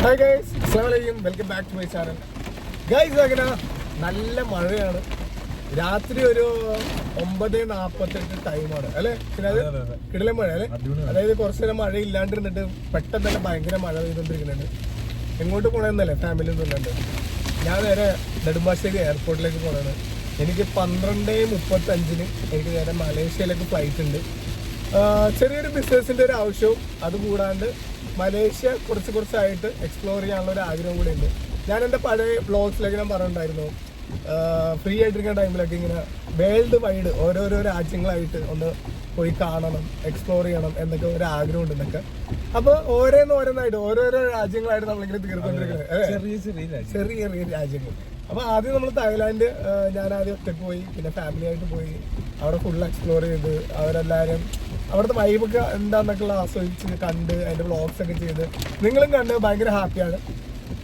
Hi guys, അസ്സലാമലൈക്കും, welcome back to my channel. Guys, അങ്ങനെ നല്ല മഴയാണ്. രാത്രി ഒരു 9:48 ടൈമാണ് അല്ലേ? പിന്നെ അത് കിടിലൻ മഴ അല്ലേ? അതായത് കുറച്ചു നേരം മഴ ഇല്ലാണ്ടിരുന്നിട്ട് പെട്ടെന്ന് തന്നെ ഭയങ്കര മഴ പെയ്തുകൊണ്ടിരിക്കുന്നുണ്ട്. എങ്ങോട്ട് പോകണമെന്നല്ലേ, ഫാമിലി ഒന്നും ഇല്ലാണ്ട് ഞാൻ നേരെ നെടുമ്പാശ്ശേരി എയർപോർട്ടിലേക്ക് പോകണതാണ്. എനിക്ക് 12:35 എനിക്ക് നേരെ മലേഷ്യയിലേക്ക് ഫ്ലൈറ്റ് ഉണ്ട്. ചെറിയൊരു ബിസിനസിൻ്റെ ഒരു ആവശ്യവും അതുകൂടാണ്ട് മലേഷ്യ കുറച്ചായിട്ട് എക്സ്പ്ലോർ ചെയ്യാനുള്ള ഒരു ആഗ്രഹം കൂടെ ഉണ്ട്. ഞാൻ എൻ്റെ പഴയ വ്ളോഗ്സിലൊക്കെ ഞാൻ പറഞ്ഞിട്ടുണ്ടായിരുന്നു, ഫ്രീ ആയിട്ടിരിക്കുന്ന ടൈമിലൊക്കെ ഇങ്ങനെ വേൾഡ് വൈഡ് ഓരോരോ രാജ്യങ്ങളായിട്ട് ഒന്ന് പോയി കാണണം, എക്സ്പ്ലോർ ചെയ്യണം എന്നൊക്കെ ഒരു ആഗ്രഹം ഉണ്ടെന്നൊക്കെ. അപ്പോൾ ഓരോന്നായിട്ട് ഓരോരോ രാജ്യങ്ങളായിട്ട് നമ്മളിങ്ങനെ തീർക്കൊണ്ടിരിക്കുന്നത്, ചെറിയ ചെറിയ രാജ്യങ്ങൾ. അപ്പോൾ ആദ്യം നമ്മൾ തായ്ലാൻഡ്, ഞാൻ ആദ്യം ഒറ്റയ്ക്ക് പോയി, പിന്നെ ഫാമിലി ആയിട്ട് പോയി, അവിടെ ഫുൾ എക്സ്പ്ലോർ ചെയ്ത് അവരെല്ലാവരും അവിടുത്തെ വൈബൊക്കെ എന്താന്നൊക്കെയുള്ള ആസ്വദിച്ച് കണ്ട് അതിൻ്റെ വ്ളോഗ്സ് ഒക്കെ ചെയ്ത് നിങ്ങളും കണ്ട് ഭയങ്കര ഹാപ്പിയാണ്.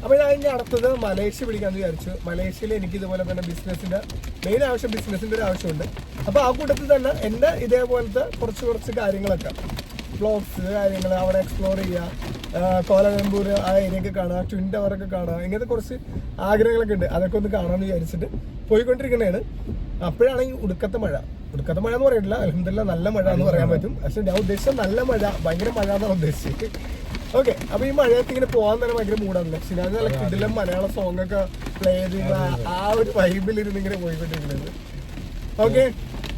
അപ്പോൾ ഞാൻ ഇനി അടുത്തത് മലേഷ്യ പിടിക്കാമെന്ന് വിചാരിച്ചു. മലേഷ്യയിൽ എനിക്ക് ഇതുപോലെ തന്നെ ബിസിനസ്സിൻ്റെ മെയിൻ ആവശ്യം, ബിസിനസ്സിൻ്റെ ഒരു ആവശ്യമുണ്ട്. അപ്പോൾ ആ കൂട്ടത്തിൽ തന്നെ എൻ്റെ ഇതേപോലത്തെ കുറച്ച് കാര്യങ്ങളൊക്കെ വ്ളോഗ്സ് കാര്യങ്ങൾ അവിടെ എക്സ്പ്ലോർ ചെയ്യുക, കോലാലംപൂർ ആ ഏരിയയൊക്കെ കാണുക, ട്വിൻ ടവറൊക്കെ കാണുക, ഇങ്ങനത്തെ കുറച്ച് ആഗ്രഹങ്ങളൊക്കെ ഉണ്ട്. അതൊക്കെ ഒന്ന് കാണാമെന്ന് വിചാരിച്ചിട്ട് പോയിക്കൊണ്ടിരിക്കുന്നതാണ്. അപ്പോഴാണ് ഈ ഉടുക്കത്തെ മഴ എന്ന് പറയില്ല, അൽഹംദുലില്ലാ നല്ല മഴ എന്ന് പറയാൻ പറ്റും. പക്ഷെ ഞാൻ ഉദ്ദേശിച്ചത് നല്ല മഴ, ഭയങ്കര മഴ എന്നാണ് ഉദ്ദേശിച്ചത്. ഓക്കെ, അപ്പൊ ഈ മഴയത്ത് ഇങ്ങനെ പോകാൻ തന്നെ ഭയങ്കര മൂടാണ്. ഷിനാജ് നല്ല കിടിലം മലയാള സോങ് ഒക്കെ പ്ലേ ചെയ്ത് ആ ഒരു വൈബിലിരുന്ന് ഇങ്ങനെ പോയിക്കൊണ്ടിരിക്കുന്നത്. ഓക്കെ,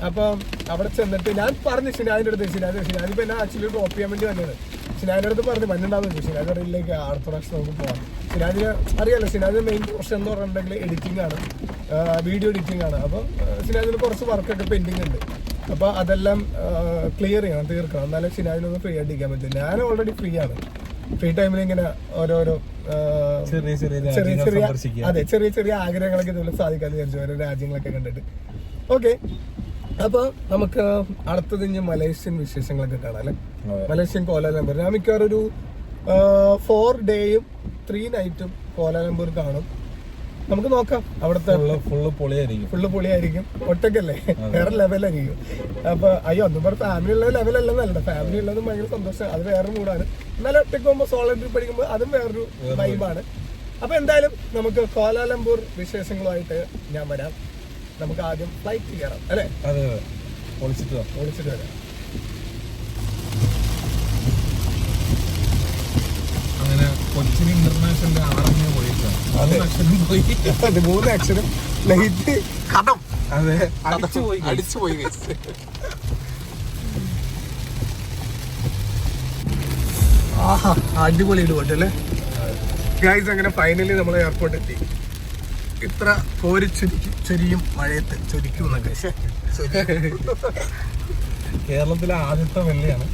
അപ്പം അവിടെ ചെന്നിട്ട് ഞാൻ പറഞ്ഞു ഷിനാജിന്റെ അടുത്ത്, ഷിനാജ് ഇപ്പൊ എന്നെ ആക്ച്വലി ഡ്രോപ്പ് ചെയ്യാൻ വേണ്ടി വന്നത്. ഷിനാജിന്റെ അടുത്ത് പറഞ്ഞു മഞ്ഞുണ്ടാവുന്നു. ഷിനാജ് അറിയില്ലേക്ക് ആർട്ട് പ്രൊഡക്ഷൻ നമുക്ക് പോകാം. ഷിനാജിന് അറിയാലോ, ഷിനാജിന്റെ മെയിൻ പ്രൊഫഷൻ എന്ന് പറഞ്ഞിട്ടുണ്ടെങ്കിൽ എഡിറ്റിംഗ് ആണ്, വീഡിയോ എഡിറ്റിംഗ് ആണ്. അപ്പോൾ ഷിനാജിന് കുറച്ച് വർക്കൊക്കെ പെൻഡിങ് ഉണ്ട്. അപ്പോൾ അതെല്ലാം ക്ലിയർ ചെയ്യണം, തീർക്കണം, എന്നാലും ഷിനാജിനൊന്ന് ഫ്രീ ആയിട്ട് ഇരിക്കാൻ പറ്റും. ഞാൻ ഓൾറെഡി ഫ്രീ ആണ്. ഫ്രീ ടൈമിൽ ഇങ്ങനെ ഓരോരോ ചെറിയ ചെറിയ ആഗ്രഹങ്ങളൊക്കെ ഇതുപോലെ സാധിക്കാന്ന് വിചാരിച്ചു, ഓരോ രാജ്യങ്ങളൊക്കെ കണ്ടിട്ട്. ഓക്കെ, അപ്പോൾ നമുക്ക് അടുത്തത് ഇനി മലേഷ്യൻ വിശേഷങ്ങളൊക്കെ കാണാം അല്ലേ? മലേഷ്യൻ കോലാലംപൂർ ഞാൻ മിക്കവാറും ഒരു 4 ഡേയും 3 നൈറ്റും കോലാലംപൂർ കാണും. നമുക്ക് നോക്കാം. അവിടുത്തെ ഫുള്ള് പൊളിയായിരിക്കും. ഒറ്റക്കല്ലേ, വേറെ ലെവലായിരിക്കും. അപ്പൊ ഒന്നും പറഞ്ഞ ഫാമിലി ഉള്ള ലെവലല്ലെന്നല്ല, ഫാമിലി ഉള്ളതും ഭയങ്കര സന്തോഷം, അത് വേറൊരു മൂടാണ്. എന്നാലും ഒറ്റയ്ക്ക് പോകുമ്പോൾ സോളോ ട്രിപ്പ് അടിക്കുമ്പോൾ അതും വേറൊരു വൈബാണ്. അപ്പൊ എന്തായാലും നമുക്ക് കോലാലംപൂർ വിശേഷങ്ങളുമായിട്ട് ഞാൻ വരാം. നമുക്ക് ആദ്യം ഫ്ലൈറ്റ് കയറാം അല്ലേ? ഒളിച്ചിട്ട് വരാം. അങ്ങനെ കൊച്ചിൻ ഇന്റർനാഷണൽ 6 പോയിട്ടാണ്. 3 അക്ഷരം ലൈറ്റ് കടം, അതെ, അടിച്ചു പോയി. ആഹാ, അടിപൊളി ഇടുപോട്ടല്ലേ ഗൈസ്. അങ്ങനെ ഫൈനലി നമ്മൾ എയർപോർട്ട് എത്തി. ഇത്ര ചൊരിയും മഴയത്ത് ചൊരിക്കുന്നൊക്കെ കേരളത്തിലെ ആദ്യത്തെ വെള്ളിയാണ്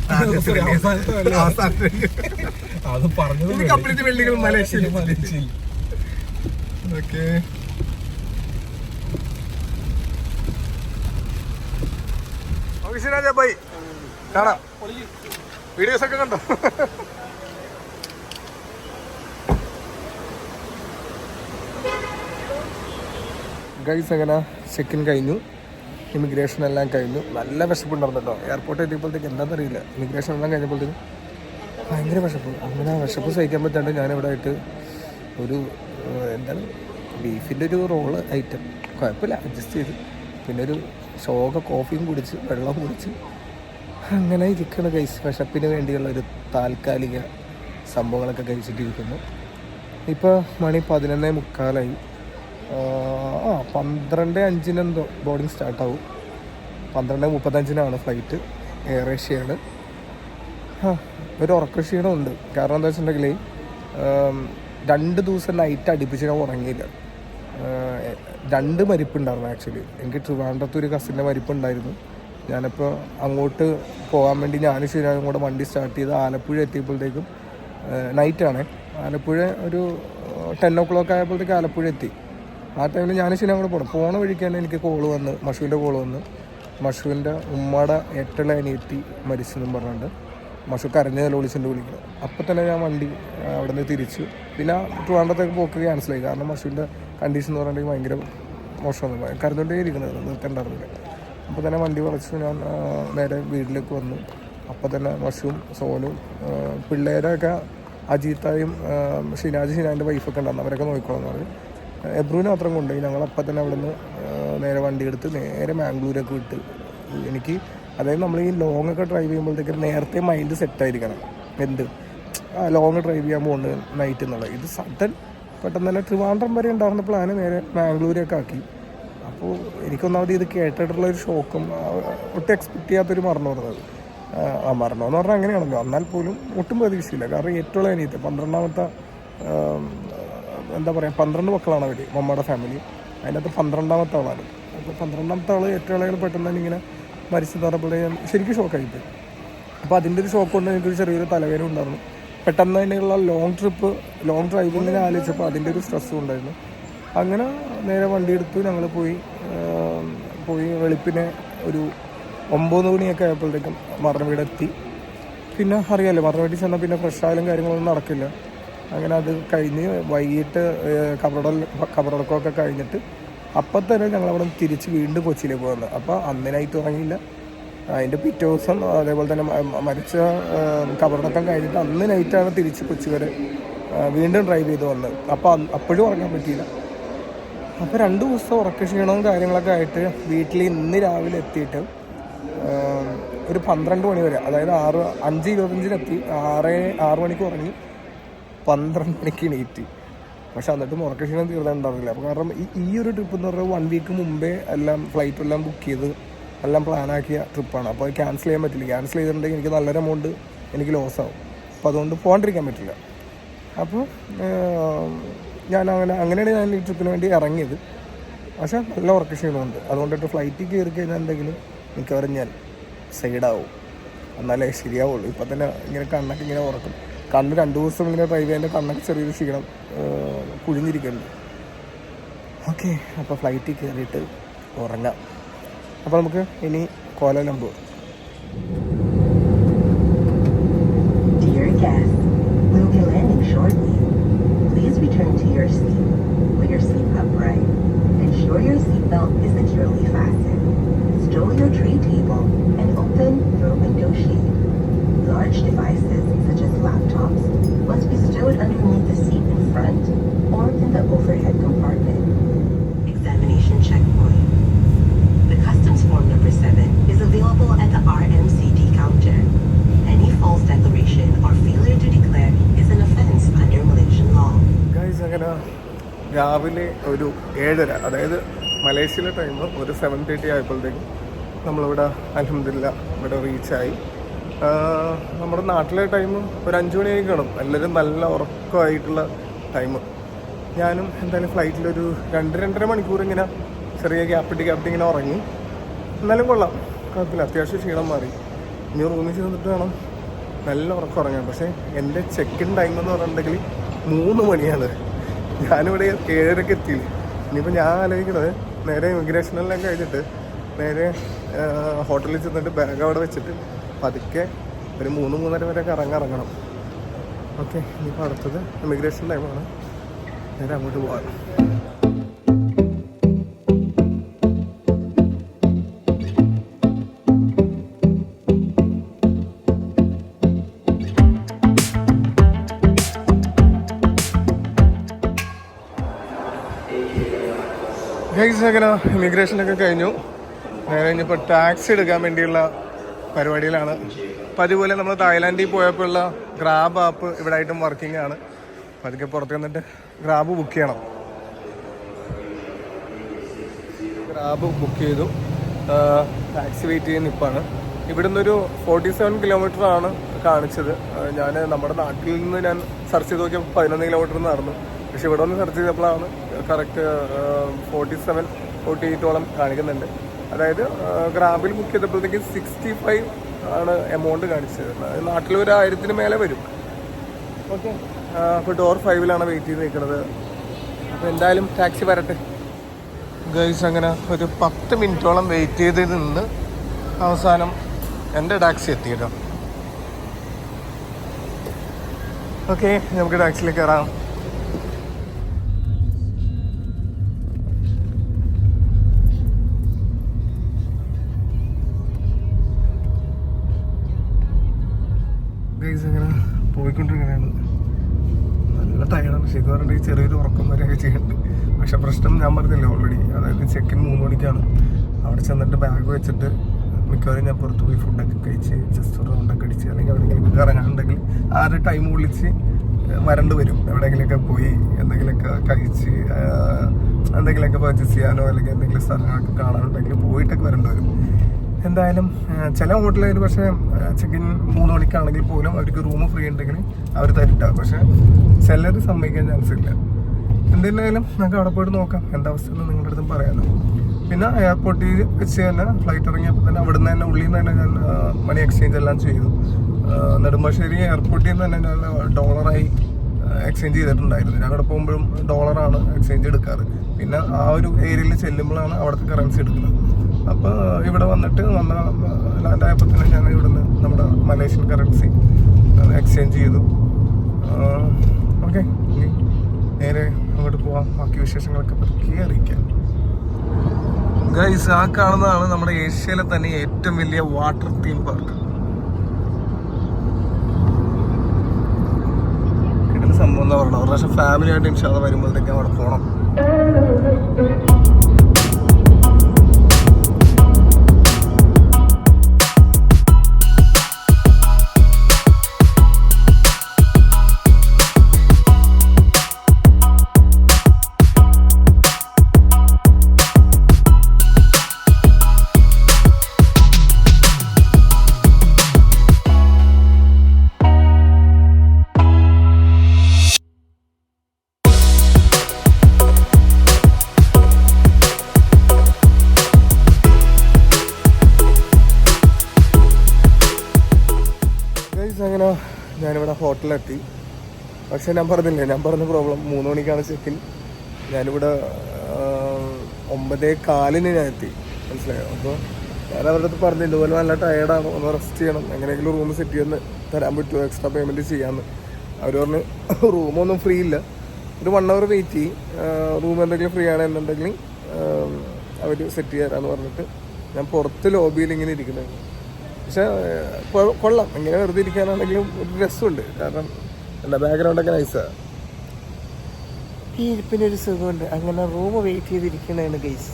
അത് പറഞ്ഞത്. കംപ്ലീറ്റ് വെള്ളികൾ മലേഷ്യയിൽ. ഓക്കെ, ബൈ, കാണാം. വീഡിയോസ് ഒക്കെ കണ്ടോ? ഗൈസ്, അങ്ങനെ ചെക്കിൻ കഴിഞ്ഞു, ഇമിഗ്രേഷൻ എല്ലാം കഴിഞ്ഞു. നല്ല വിശപ്പുണ്ടായിരുന്നു കേട്ടോ. എയർപോർട്ട് എത്തിയപ്പോഴത്തേക്ക് എന്താണെന്നറിയില്ല, ഇമിഗ്രേഷൻ എല്ലാം കഴിഞ്ഞപ്പോഴത്തേക്കും ഭയങ്കര വിശപ്പ്. അങ്ങനെ വിശപ്പ് സഹിക്കാൻ പറ്റാണ്ട് ഞാനിവിടെ ആയിട്ട് ഒരു എന്താണ് ബീഫിൻ്റെ ഒരു റോള് ഐറ്റം, കുഴപ്പമില്ല, അഡ്ജസ്റ്റ് ചെയ്ത്, പിന്നെ ഒരു കോഫിയും കുടിച്ച് വെള്ളം കുടിച്ച് അങ്ങനെ ഇരിക്കണം ഗൈസ്. വിശപ്പിന് വേണ്ടിയുള്ള ഒരു താൽക്കാലിക സംഭവങ്ങളൊക്കെ കഴിച്ചിട്ടിരിക്കുന്നു. ഇപ്പോൾ മണി 11:45. 12:05 ബോർഡിങ് സ്റ്റാർട്ടാവും. 12:35 ഫ്ലൈറ്റ്. എയർ ഏഷ്യയാണ്. ഒരു ഉറക്കക്ഷീണമുണ്ട്. കാരണം എന്താ വെച്ചിട്ടുണ്ടെങ്കിൽ 2 ദിവസം നൈറ്റ് അടുപ്പിച്ച് ഞാൻ ഉറങ്ങിയില്ല. 2 മരിപ്പുണ്ടായിരുന്നു ആക്ച്വലി. എനിക്ക് ട്രിവാൻഡ്രത്ത് ഒരു കസിൻ്റെ മരിപ്പുണ്ടായിരുന്നു. ഞാനിപ്പോൾ അങ്ങോട്ട് പോകാൻ വേണ്ടി ഞാനും ശരിയാകും കൂടെ വണ്ടി സ്റ്റാർട്ട് ചെയ്ത് ആലപ്പുഴ എത്തിയപ്പോഴത്തേക്കും നൈറ്റാണ്. ആലപ്പുഴ ഒരു 10 o'clock ആയപ്പോഴത്തേക്ക് ആലപ്പുഴ എത്തി. ആ ടൈമിൽ ഞാനും ശരിയാകും കൂടെ പോണ വഴിക്ക് തന്നെ എനിക്ക് മഷുവിൻ്റെ കോള് വന്ന് മഷുവിൻ്റെ ഉമ്മയുടെ 8 അനിയത്തി മരിച്ചെന്നും പറഞ്ഞുകൊണ്ട് മഷു കരഞ്ഞതിൽ വിളിച്ചിട്ട് വിളിക്കുന്നത്. അപ്പം തന്നെ ഞാൻ വണ്ടി അവിടെ നിന്ന് തിരിച്ചു. പിന്നെ ട്രിവാൻഡ്രത്തേക്ക് പോക്ക് ക്യാൻസലായി. കാരണം മഷുവിൻ്റെ കണ്ടീഷൻ എന്ന് പറഞ്ഞിട്ടുണ്ടെങ്കിൽ ഭയങ്കര മോശമാണ്, കരഞ്ഞോണ്ടേ ഇരിക്കുന്നത്, നിർത്തേണ്ടായിരുന്നില്ല. അപ്പോൾ തന്നെ വണ്ടി വളച്ച് ഞാൻ നേരെ വീട്ടിലേക്ക് വന്നു. അപ്പോൾ തന്നെ മഷുവും സോനും പിള്ളേരൊക്കെ അജീത്തായും ഷിനാൻ്റെ വൈഫൊക്കെ ഉണ്ടായിരുന്നു, അവരൊക്കെ നോക്കിക്കോളാം പറഞ്ഞു. എബ്രുവിനെ മാത്രം കൊണ്ടുപോയി. ഞങ്ങളപ്പം തന്നെ അവിടെ നിന്ന് നേരെ വണ്ടി എടുത്ത് നേരെ മാംഗ്ലൂരൊക്കെ വിട്ട്. എനിക്ക് അതായത് നമ്മൾ ഈ ലോങ് ഒക്കെ ഡ്രൈവ് ചെയ്യുമ്പോഴത്തേക്ക് നേരത്തെ മൈൻഡ് സെറ്റായിരിക്കണം. എന്ത് ലോങ് ഡ്രൈവ് ചെയ്യാൻ പോകുന്നത് നൈറ്റ് എന്നുള്ളത്. ഇത് സഡൻ പെട്ടെന്ന് തന്നെ ട്രിവാൻഡ്രം വരെ ഉണ്ടായിരുന്ന പ്ലാന് നേരെ മാംഗ്ലൂരൊക്കെ ആക്കി. അപ്പോൾ എനിക്കൊന്നാമത് ഇത് കേട്ടിട്ടുള്ളൊരു ഷോക്കും ഒട്ടും എക്സ്പെക്ട് ചെയ്യാത്തൊരു മരണം പറഞ്ഞത്. മരണമെന്ന് പറഞ്ഞാൽ അങ്ങനെയാണല്ലോ, എന്നാൽ പോലും ഒട്ടും പ്രതീക്ഷയില്ല. കാരണം ഏറ്റവും അനിയത്തെ 12ാമത്തെ എന്താ പറയുക 12 മക്കളാണ് അവർ, മമ്മയുടെ ഫാമിലി. അതിനകത്ത് 12ാമത്തെ ആളാണ്. അപ്പോൾ 12ാമത്തെ ആൾ ഏറ്റവും ഇളയാൾ പെട്ടെന്ന് തന്നെ ഇങ്ങനെ മരിച്ചെന്ന് പറഞ്ഞപ്പോൾ ഞാൻ ശരിക്കും ഷോക്കായിപ്പോയി. അപ്പോൾ അതിൻ്റെ ഒരു ഷോക്ക് കൊണ്ട് എനിക്കൊരു ചെറിയൊരു തലവേദന ഉണ്ടായിരുന്നു. പെട്ടെന്ന് തന്നെയുള്ള ലോങ് ഡ്രൈവിങ്ങിനെ ആലോചിച്ചപ്പോൾ അതിൻ്റെ ഒരു സ്ട്രെസ്സും ഉണ്ടായിരുന്നു. അങ്ങനെ നേരെ വണ്ടി എടുത്ത് ഞങ്ങൾ പോയി വെളുപ്പിനെ ഒരു 9 മണിയൊക്കെ ആയപ്പോഴത്തേക്കും മരണ വീടെത്തി. പിന്നെ അറിയാമല്ലോ, മരണ വീട്ടിൽ ചെന്നാൽ പിന്നെ ഫ്രഷായാലും കാര്യങ്ങളൊന്നും നടക്കില്ല. അങ്ങനെ അത് കഴിഞ്ഞ് വൈകിട്ട് കബറടക്കമൊക്കെ കഴിഞ്ഞിട്ട് അപ്പം തന്നെ ഞങ്ങളവിടെ തിരിച്ച് വീണ്ടും കൊച്ചിയിലേക്ക് പോകുന്നത്. അപ്പോൾ അന്നിനായിട്ട് ഉറങ്ങിയില്ല. അതിൻ്റെ പിറ്റേ ദിവസം അതേപോലെ തന്നെ മരിച്ച കബറടക്കം കഴിഞ്ഞിട്ട് അന്ന് നൈറ്റാണ് തിരിച്ച് കൊച്ചി വരെ വീണ്ടും ഡ്രൈവ് ചെയ്ത് വന്നത്. അപ്പോൾ അപ്പോഴും ഉറങ്ങാൻ പറ്റിയില്ല. അപ്പോൾ 2 ദിവസം ഉറക്ക ക്ഷീണവും കാര്യങ്ങളൊക്കെ ആയിട്ട് വീട്ടിൽ ഇന്ന് രാവിലെ എത്തിയിട്ട് ഒരു 12 മണി വരെ, അതായത് 5:25 6 മണിക്ക് ഉറങ്ങി 12 മണിക്ക് എണീറ്റ്. പക്ഷെ എന്നിട്ടും ഉറക്ക ക്ഷീണം തീർന്നിട്ടുണ്ടാവില്ല. അപ്പോൾ കാരണം ഈ ഒരു ട്രിപ്പ് എന്ന് പറഞ്ഞാൽ 1 വീക്ക് മുമ്പേ എല്ലാം ഫ്ലൈറ്റെല്ലാം ബുക്ക് ചെയ്ത് എല്ലാം പ്ലാനാക്കിയ ട്രിപ്പാണ്. അപ്പോൾ അത് ക്യാൻസൽ ചെയ്യാൻ പറ്റില്ല. ക്യാൻസൽ ചെയ്തിട്ടുണ്ടെങ്കിൽ എനിക്ക് നല്ലൊരു എമൗണ്ട് എനിക്ക് ലോസ് ആവും. അപ്പോൾ അതുകൊണ്ട് പോകാണ്ടിരിക്കാൻ പറ്റില്ല. അപ്പോൾ അങ്ങനെയാണ് ഞാൻ ഈ ട്രിപ്പിന് വേണ്ടി ഇറങ്ങിയത്. പക്ഷേ നല്ല ഉറക്ക ക്ഷീണമുണ്ട്. അതുകൊണ്ടിട്ട് ഫ്ലൈറ്റിൽ കയറി കഴിഞ്ഞിട്ടുണ്ടെങ്കിലും മിക്കവാറും ഞാൻ സൈഡാവും, എന്നാലേ ശരിയാവുള്ളൂ. ഇപ്പം തന്നെ ഇങ്ങനെ കണ്ണൊക്കെ ഇങ്ങനെ ഉറക്കും. 2 ദിവസം ഇങ്ങനെ ഡ്രൈവ് ചെയ്യാൻ കണ്ണൊക്കെ ചെറിയൊരു ക്ഷീണം കുഴിഞ്ഞിരിക്കുന്നുണ്ട്. ഓക്കെ, അപ്പോൾ ഫ്ലൈറ്റിൽ കയറിയിട്ട് ഉറങ്ങാം. അപ്പോൾ നമുക്ക് ഇനി Kuala Lumpur. Dear guests, we'll be landing shortly. Please return to your seat. Put your seat upright. Ensure your seatbelt is securely fastened. Stow your tray table and open your window shade. Large devices such as laptops must be stowed underneath the seat in front or in the overhead compartment. Examination checkpoint. The customs form number 7 is available at the RMCD counter. Any false declaration or failure to declare is an offense under Malaysian law. Guys, അങ്ങനെ രാവിലെ ഒരു 7:30, അതായത് മലേഷ്യയിലെ time ഒരു 7:30 ആയപ്പോഴത്തേക്കും നമ്മളിവിടെ അൽഹംദുലില്ലാ ഇവിടെ റീച്ചായി. നമ്മുടെ നാട്ടിലെ ടൈം ഒരു 5 മണിയായി കാണും. എല്ലാവരും നല്ല ഉറക്കമായിട്ടുള്ള ടൈം. ഞാനും എന്തായാലും ഫ്ലൈറ്റിലൊരു 2-2.5 മണിക്കൂർ ഇങ്ങനെ ചെറിയ ഗ്യാപ്പിട്ട് ഇങ്ങനെ ഉറങ്ങി. എന്നാലും കൊള്ളാം, കുഴപ്പമില്ല. അത്യാവശ്യം ക്ഷീണം മാറി. ഇനി റൂമിൽ ചെന്നിട്ട് വേണം നല്ല ഉറക്കം ഉറങ്ങാൻ. പക്ഷേ എൻ്റെ ചെക്ക് ഇൻ ടൈം എന്ന് പറഞ്ഞിട്ടുണ്ടെങ്കിൽ 3 മണിയാണ്. ഞാനിവിടെ 7:30 എത്തിയില്ല. ഇനിയിപ്പോൾ ഞാൻ ആലോചിക്കുന്നത് നേരെ ഇമിഗ്രേഷനെല്ലാം കഴിഞ്ഞിട്ട് നേരെ ഹോട്ടലിൽ ചെന്നിട്ട് ബാഗ് അവിടെ വെച്ചിട്ട് പതുക്കെ ഒരു 3-3:30 വരെ ഇറങ്ങണം. ഓക്കെ, ഇനിയിപ്പോൾ അടുത്തത് ഇമിഗ്രേഷൻ ടൈമാണ്. നേരെ അങ്ങോട്ട് പോകാം. ഗൈസ്, അങ്ങനെ ഇമിഗ്രേഷനൊക്കെ കഴിഞ്ഞു. നേരെ കഴിഞ്ഞപ്പോൾ ടാക്സി എടുക്കാൻ വേണ്ടിയുള്ള പരിപാടിയിലാണ്. അപ്പോൾ അതുപോലെ നമ്മൾ തായ്ലാൻഡിൽ പോയപ്പോഴുള്ള ഗ്രാബ് ആപ്പ് ഇവിടെ ആയിട്ടും വർക്കിംഗ് ആണ്. അപ്പോൾ അതൊക്കെ പുറത്ത് വന്നിട്ട് ഗ്രാബ് ബുക്ക് ചെയ്യണം. ഗ്രാബ് ബുക്ക് ചെയ്തു. ടാക്സി വെയിറ്റ് ചെയ്യുന്ന നിപ്പാണ്. ഇവിടെ നിന്നൊരു 47 കിലോമീറ്റർ ആണ് കാണിച്ചത്. ഞാൻ നമ്മുടെ നാട്ടിൽ നിന്ന് ഞാൻ സെർച്ച് ചെയ്ത് നോക്കിയപ്പോൾ 11 കിലോമീറ്റർ നടന്നു. പക്ഷെ ഇവിടെ ഒന്ന് സെർച്ച് ചെയ്തപ്പോഴാണ് കറക്റ്റ് 47-48 കാണിക്കുന്നുണ്ട്. അതായത് ഗ്രാബിൽ ബുക്ക് ചെയ്തപ്പോഴത്തേക്ക് 65 ആണ് എമൗണ്ട് കാണിച്ചത്. നാട്ടിൽ ഒരു 1000-ന് മേലെ വരും. ഓക്കെ, അപ്പോൾ ഡോർ 5 വെയിറ്റ് ചെയ്ത് നിൽക്കുന്നത്. അപ്പോൾ എന്തായാലും ടാക്സി വരട്ടെ. ഗൈസ്, അങ്ങനെ ഒരു 10 മിനിറ്റോളം വെയിറ്റ് ചെയ്ത് നിന്ന് അവസാനം എൻ്റെ ടാക്സി എത്തിയിട്ടോ. ഓക്കെ, നമുക്ക് ടാക്സിയിൽ കയറാം. ഗൈസ്, അങ്ങനെ പോയിക്കൊണ്ടിരിക്കുകയാണ്. നല്ല ടയർഡാണ്. ശരി പറഞ്ഞിട്ട് ചെറിയൊരു ഉറക്കം വരെയൊക്കെ ചെയ്യുന്നുണ്ട്. പക്ഷെ പ്രശ്നം ഞാൻ പറഞ്ഞില്ല ഓൾറെഡി, അതായത് ചെക്കിൻ 3 മണിക്കാണ്. അവിടെ ചെന്നിട്ട് ബാഗ് വെച്ചിട്ട് മിക്കവാറും ഞാൻ പുറത്ത് പോയി ഫുഡൊക്കെ കഴിച്ച് ജസ്റ്റ് ഒരു റൗണ്ടൊക്കെ അടിച്ച് അല്ലെങ്കിൽ എവിടെയെങ്കിലും ഇറങ്ങാനുണ്ടെങ്കിൽ ആ ഒരു ടൈം വിളിച്ച് വരേണ്ടി വരും. എവിടെയെങ്കിലുമൊക്കെ പോയി എന്തെങ്കിലുമൊക്കെ കഴിച്ച് എന്തെങ്കിലുമൊക്കെ പർച്ചേസ് ചെയ്യാനോ അല്ലെങ്കിൽ എന്തെങ്കിലും സ്ഥലങ്ങളൊക്കെ കാണാനുണ്ടെങ്കിൽ പോയിട്ടൊക്കെ വരേണ്ടി വരും. എന്തായാലും ചില ഹോട്ടലിൽ പക്ഷേ ചെക്കിൻ 3 മണിക്കാണെങ്കിൽ പോലും അവർക്ക് റൂം ഫ്രീ ഉണ്ടെങ്കിൽ അവർ തരിട്ട. പക്ഷെ ചിലർ സമ്മതിക്കാൻ ചാൻസ് ഇല്ല. എന്തായാലും നമുക്ക് അവിടെ പോയിട്ട് നോക്കാം എന്താ അവസ്ഥ എന്ന് നിങ്ങളുടെ അടുത്തും പറയാമല്ലോ. പിന്നെ എയർപോർട്ടിൽ വെച്ച് തന്നെ ഫ്ലൈറ്റ് ഇറങ്ങിയപ്പോൾ തന്നെ അവിടുന്ന് തന്നെ ഉള്ളിൽ നിന്ന് തന്നെ ഞാൻ മണി എക്സ്ചേഞ്ച് എല്ലാം ചെയ്തു. നെടുമ്പാശ്ശേരി എയർപോർട്ടിൽ നിന്ന് തന്നെ ഞാൻ ഡോളറായി എക്സ്ചേഞ്ച് ചെയ്തിട്ടുണ്ടായിരുന്നു. ഞാൻ അവിടെ പോകുമ്പോഴും ഡോളറാണ് എക്സ്ചേഞ്ച് എടുക്കാറ്. പിന്നെ ആ ഒരു ഏരിയയിൽ ചെല്ലുമ്പോഴാണ് അവിടുത്തെ കറൻസി എടുക്കുന്നത്. അപ്പോൾ ഇവിടെ വന്നിട്ട് ലാൻഡായപ്പോൾ തന്നെ ഞാൻ ഇവിടുന്ന് നമ്മുടെ മലേഷ്യൻ കറൻസി എക്സ്ചേഞ്ച് ചെയ്തു. ഓക്കെ, ഇനി നേരെ അങ്ങോട്ട് പോവാം. ബാക്കി വിശേഷങ്ങളൊക്കെ പതുക്കെ അറിയിക്കാം. ഗൈസ്, ആ കാണുന്നതാണ് നമ്മുടെ ഏഷ്യയിലെ തന്നെ ഏറ്റവും വലിയ വാട്ടർ തീം പാർക്ക്. കിട്ടുന്ന സംഭവം എന്താ പറയണം, ഒരു പ്രാവശ്യം ഫാമിലി ആയിട്ട് ഇൻഷാല്ലാ വരുമ്പോഴത്തേക്ക് അവിടെ പോകണം. അങ്ങനെ ഞാനിവിടെ ഹോട്ടലിലെത്തി. പക്ഷേ ഞാൻ പറഞ്ഞില്ലേ, ഞാൻ പറഞ്ഞ പ്രോബ്ലം 3 മണിക്കാണ് ചെക്കിൻ. ഞാനിവിടെ 9:15 ഞാൻ എത്തി, മനസ്സിലായോ? അപ്പോൾ ഞാൻ അവരുടെ അടുത്ത് പറഞ്ഞു ഇതുപോലെ നല്ല ടയർഡാണ്, ഒന്ന് റെസ്റ്റ് ചെയ്യണം, എങ്ങനെയെങ്കിലും റൂം സെറ്റ് ചെയ്യുന്ന തരാൻ പറ്റുമോ, എക്സ്ട്രാ പേയ്മെൻറ്റ് ചെയ്യാമെന്ന്. അവർ പറഞ്ഞ് റൂമൊന്നും ഫ്രീ ഇല്ല, ഒരു 1 hour വെയിറ്റ് ചെയ്യും, റൂം എന്തെങ്കിലും ഫ്രീ ആണെന്നുണ്ടെങ്കിൽ അവർ സെറ്റ് ചെയ്യാമെന്ന് പറഞ്ഞിട്ട് ഞാൻ പുറത്ത് ലോബിയിൽ ഇങ്ങനെ ഇരിക്കുന്നത്. പക്ഷെ കൊള്ളാം, ഇങ്ങനെ വെറുതെ ഇരിക്കാനാണെങ്കിലും ഒരു രസമുണ്ട്. കാരണം എന്താ ബാക്ക്ഗ്രൗണ്ടൊക്കെ നൈസാണ്, ഈ ഇരിപ്പിനൊരു സുഖമുണ്ട്. അങ്ങനെ റൂം വെയിറ്റ് ചെയ്തിരിക്കണതാണ് ഗൈസ്.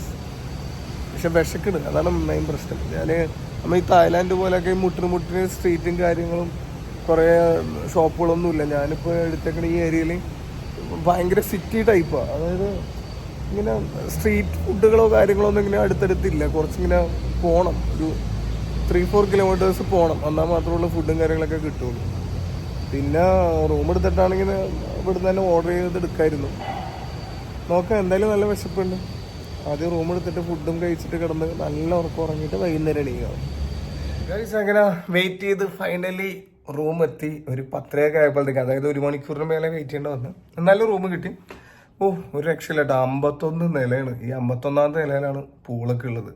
പക്ഷെ വിശക്കണ്, അതാണ് മെയിൻ പ്രശ്നം. നമ്മൾ ഈ തായ്ലാൻഡ് പോലെയൊക്കെ മുട്ടിന് സ്ട്രീറ്റും കാര്യങ്ങളും കുറേ ഷോപ്പുകളൊന്നുമില്ല. ഞാനിപ്പോൾ എടുത്തേക്കണ ഈ ഏരിയയിൽ ഭയങ്കര സിറ്റി ടൈപ്പാണ്. അതായത് ഇങ്ങനെ സ്ട്രീറ്റ് ഫുഡുകളോ കാര്യങ്ങളോ ഒന്നും ഇങ്ങനെ അടുത്തടുത്തില്ല. കുറച്ചിങ്ങനെ പോകണം, ഒരു 3-4 kilometers പോകണം, എന്നാൽ മാത്രമുള്ള ഫുഡും കാര്യങ്ങളൊക്കെ കിട്ടുള്ളൂ. പിന്നെ റൂം എടുത്തിട്ടാണെങ്കിൽ ഇവിടുന്ന് തന്നെ ഓർഡർ ചെയ്ത് എടുക്കായിരുന്നു. നോക്കാം, എന്തായാലും നല്ല വിശപ്പുണ്ട്. ആദ്യം റൂം എടുത്തിട്ട് ഫുഡും കഴിച്ചിട്ട് കിടന്ന് നല്ല ഉറക്കം ഉറങ്ങിയിട്ട് വൈകുന്നേരം എണീക്കാം. അങ്ങനെ വെയിറ്റ് ചെയ്ത് ഫൈനലി റൂം എത്തി. ഒരു 10:30 ആയപ്പോഴത്തേക്ക്, അതായത് 1 മണിക്കൂറിന് മേലെ വെയിറ്റ് ചെയ്യേണ്ടി വന്നു. എന്നാലും റൂം കിട്ടി. ഒരു രക്ഷയില്ല കേട്ടോ. 51 നിലയാണ്. ഈ 51ാമത്തെ നിലയിലാണ് പൂളൊക്കെ ഉള്ളത്.